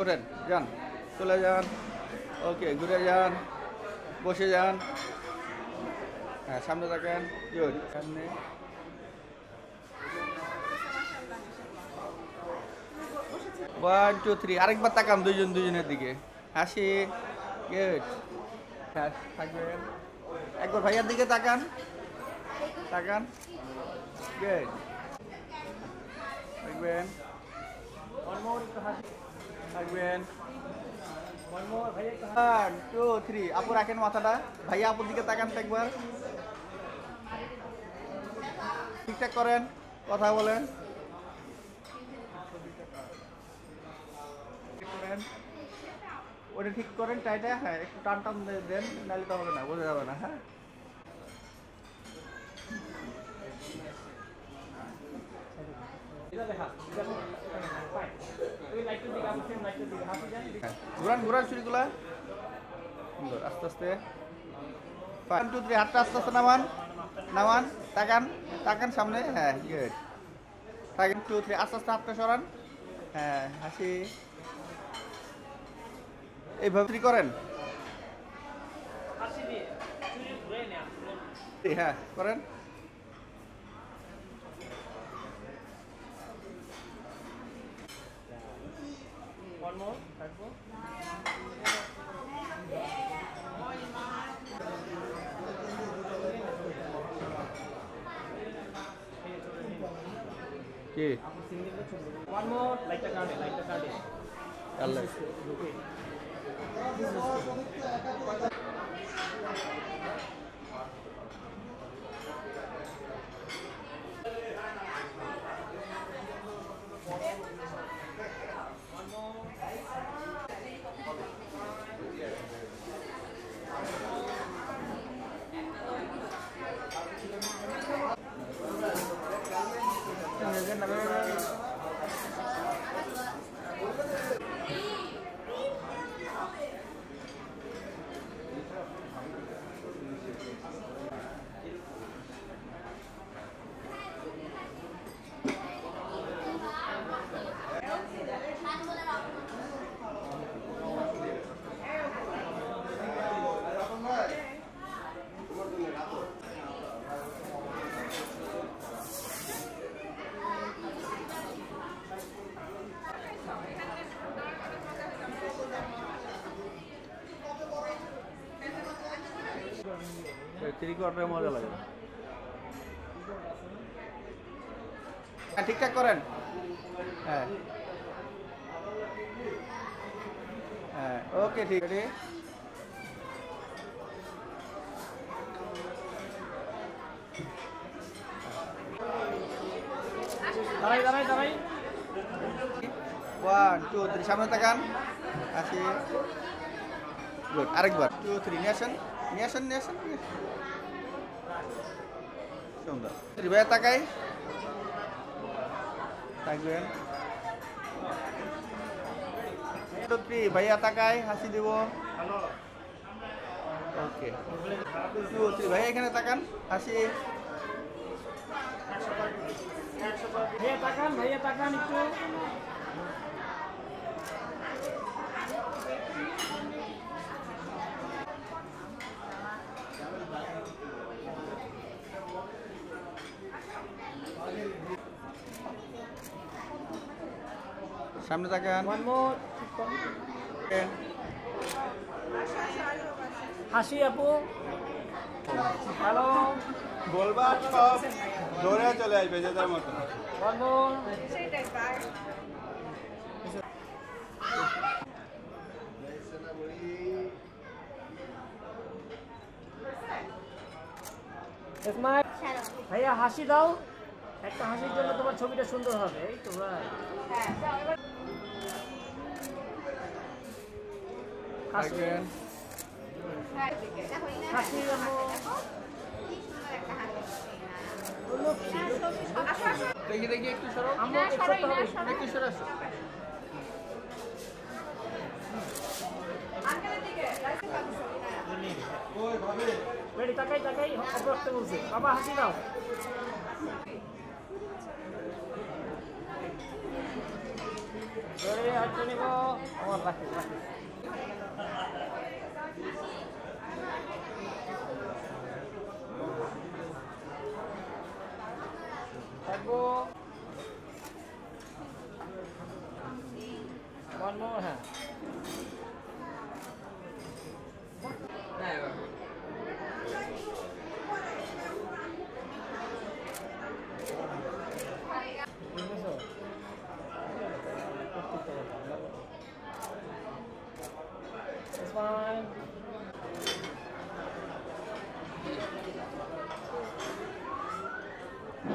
ওঠেন, যান, চলে যান। ওকে, ঘুরে যান, বসে যান। হ্যাঁ, সামনে থাকেন। গুড, সামনে। 1 2 3, আরেকবার তাকান দুজনের দিকে। হাসি। গুড। হ্যাঁ, থাকবেন। একবার ভাইয়ার দিকে তাকান। তাকান। গুড। থাকবেন। থাকবেন। 1 2 3, আপু রাখেন মাথাটা। ভাইয়া আপুর দিকে তাকান তো একবার। ঠিকঠাক করেন, কথা বলেন। ওটা ঠিক করেন, টাইটা। হ্যাঁ, একটু টান টান দেন, নাহলে তো হবে না, বোঝা যাবে না। হ্যাঁ, ঘুরান ঘুরান চুরিগুলা। সুন্দর, আস্তে আস্তে। 1 2 3, হাতটা আস্তে আস্তে নামান। নামান, তাকান, তাকান সামনে। হ্যাঁ, গুড। থাকেন। 2 3, আস্তে আস্তে হাতটা সরান। হ্যাঁ, হাসি। এইভাবে করেন। হ্যাঁ, করেন। কি One more, like the card, like the card. আল্লাহ। ত্রিকোণটা মজা লাগে। হ্যাঁ, ঠিকঠাক করেন। হ্যাঁ হ্যাঁ, ওকে, ঠিক আছে। দাঁড়াই দাঁড়াই দাঁড়াই। 1 2 3, সামনে তাকান। আসি। গুড, আরেকবার। 2 3, নিয়ে আসেন, নিয়ে আসেন, নিয়ে আসেন। সুন্দর। ভাইয়া তাকাই। থাকবেন। 2 3, ভাইয়া তাকাই, হাসি দিব। ওকে। 2 3, ভাইয়া এখানে তাকান, হাসি। ভাইয়া তাকান একটু। সামনে তাকান। One more. হাসি আপু। হ্যালো। বলবা সব দৌড়ে চলে আসবে যেটার মতো। One more. স্মাইল। ভাইয়া হাসি দাও। একটা হাসির জন্য তোমার ছবিটা সুন্দর হবে। এই তো ভাই। হাসি। হাসি দেখি দেখি, একটু সরো। একটু সরো। রেডি, তাকাই তাকাই অপ্রাপ্ত বলছে। বাবা হাসি দাও। Ready, action নিব আমার রাখি রাখি থাকবো one more হ্যাঁ It's fine.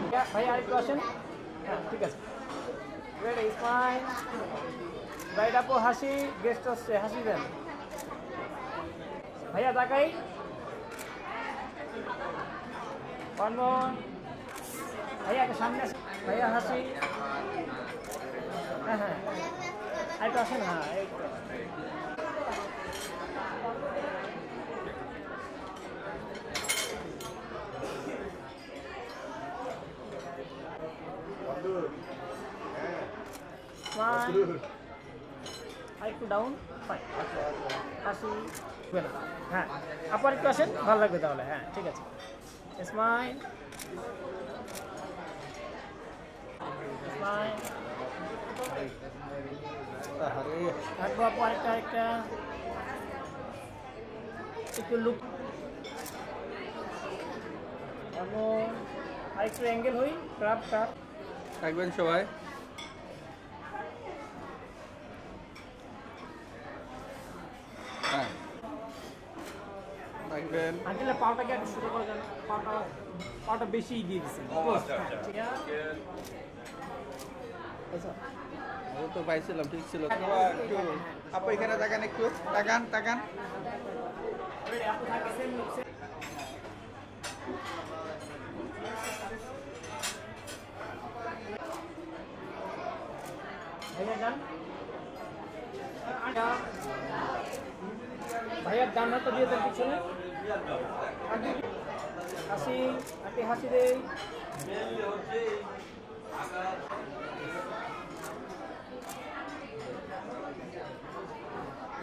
Yeah, bhaiya, any question? Yeah, ঠিক আছে. Ready, it's fine. Right up, হাসি, guest আসছে, হাসি দেন. ভাইয়া তাকাই. One more. ভাইয়া কে সামনে আসে. ভাইয়া হাসি. হ্যাঁ হ্যাঁ. আরেকটু আসেন হ্যাঁ এই তো. Fine. I put down. Fine. হাসি বেলা হ্যাঁ আপনার একটু আসেন ভালো লাগবে তাহলে হ্যাঁ ঠিক আছে স্মাইল স্মাইল থাকবো আপু আরেকটা একটু লুক আরেকটু অ্যাঙ্গেল হই ট্রাপ থাকবেন সবাই থাকবেন আঙ্কেলের পাওটাকে একটু ছোটো করে দেন পাওটা বেশি দিয়ে দিচ্ছেন ঠিক আছে ও তো পাইছিলাম ঠিক ছিল আপু এখানে তাকান একটু তাকান ভাইয়ার ডান হাতটা দিয়ে দেন পিছনে হাসি হাসি দেই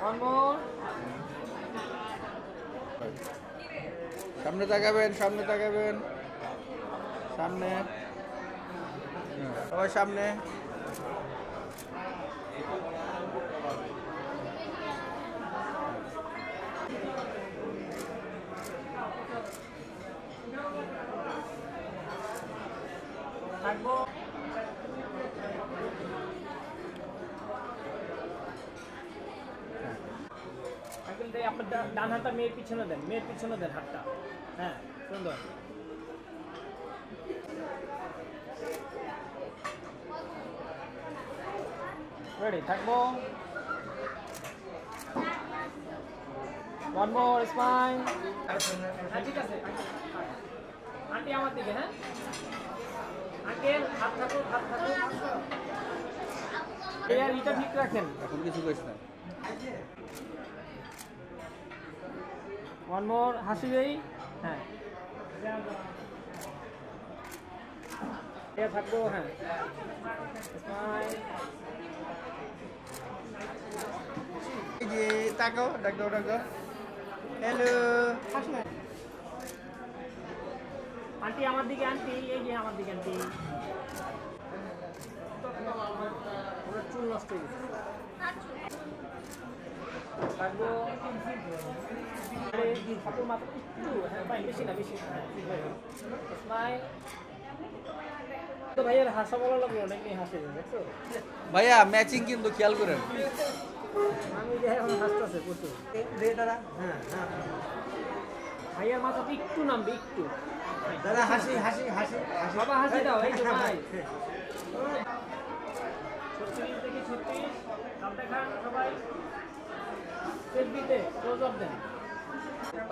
one more সামনে তাকাবেন সামনে সবাই সামনে থাকবো আপনার ডান হাতটা মেয়ের পিছনে দেন হাতটা হ্যাঁ সুন্দর রেডি থাকবো one more smile ঠিক আছে আন্টি আমার দিকে হ্যাঁ আঙ্কেল হাত থাকুক এটা ঠিক রাখেন এখন কিছু কইস না one more হাসি দেই হ্যাঁ এটা থাকবো হ্যাঁ স্মাইল এই যে তাকাও ডাক দাও হ্যালো আন্টি আমার দিকে এই যে আমার দিকে আন্টি ওনার চুল নষ্ট হয়ে গেছে থাকবো ঠাকুর মাথা একটু হ্যাঁ ভাই বেশি না স্মাইল তো ভাইয়ের হাসা বলা লাগলো অনেক নিয়ে হাসে দেখছো ভাইয়া ম্যাচিং কিন্তু খেয়াল করেন আমি যে এখন হাসতেছে প্রচুর হ্যাঁ ভাইয়ের মাথাটা একটু নামবে একটু দাদা হাসি বাবা হাসি দাও এই তো ভাই 36 থেকে 36 নাম দেখান সবাই সেলফিতে ক্লোজ আপ দেন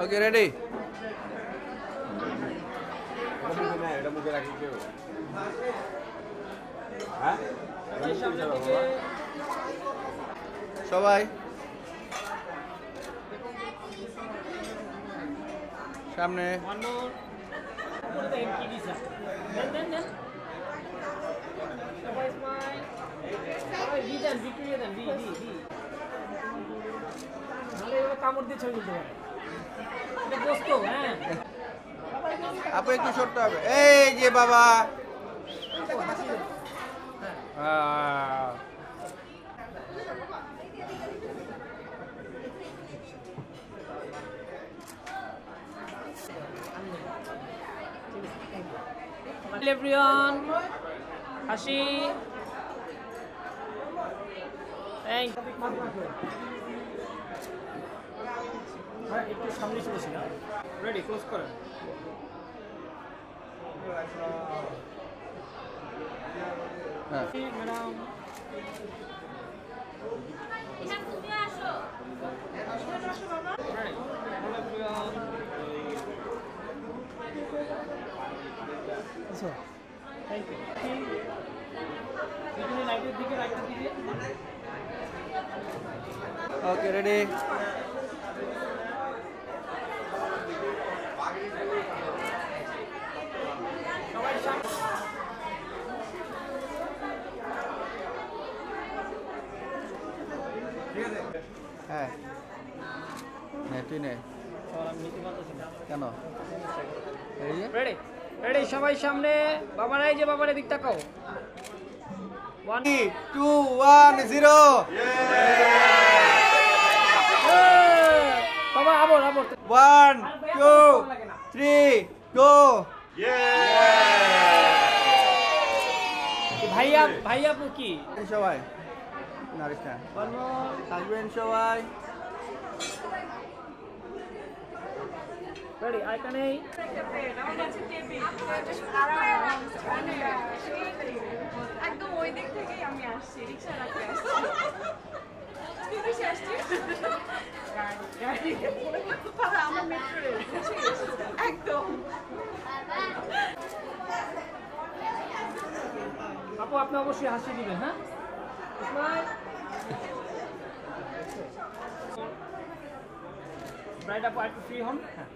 ওকে রেডি এটা মুখে রাখি কেউ হ্যাঁ সামনে দিকে সবাই সামনে one more দেন সবাই স্মাইল বি দেন, ভিক্টোরিয়া দেন, বি। নাহলে এভাবে কামড় দিয়ে ছবি তুলতে পারে। এটা দোস্ত, হ্যাঁ। আপু একটু সরতে হবে। এই যে বাবা। এভরিওয়ান, হাসি। হ্যাঁ, একটু সামনে চলেছি না। রেডি, ক্লোজ করেন। হ্যাঁ। Madam, thank you. লাইটের দিকে, লাইটের দিকে। Okay, ready. সবাই সামনে। হ্যাঁ, নে তুই নে। আমি নিতে পারতেছি না। কেন? এই যে রেডি, রেডি, সবাই সামনে। বাবারা, এই যে বাবার দিক তাকাও। 1 3 2 1 0। বাবা, আবার 1 2 3 গো। ভাইয়া আপু কি সবাই নারিশ না থাকবেন সবাই। রেডি, আইটা নেই। একদম ওই দিক থেকেই আমি আসছি, রিক্সা রাখতে আসছি। আমার মেট্রো রেল একদম। আপু, আপনি অবশ্যই হাসি দিবেন, হ্যাঁ? ব্রাইট আপু, একটু ফ্রি হন। হ্যাঁ।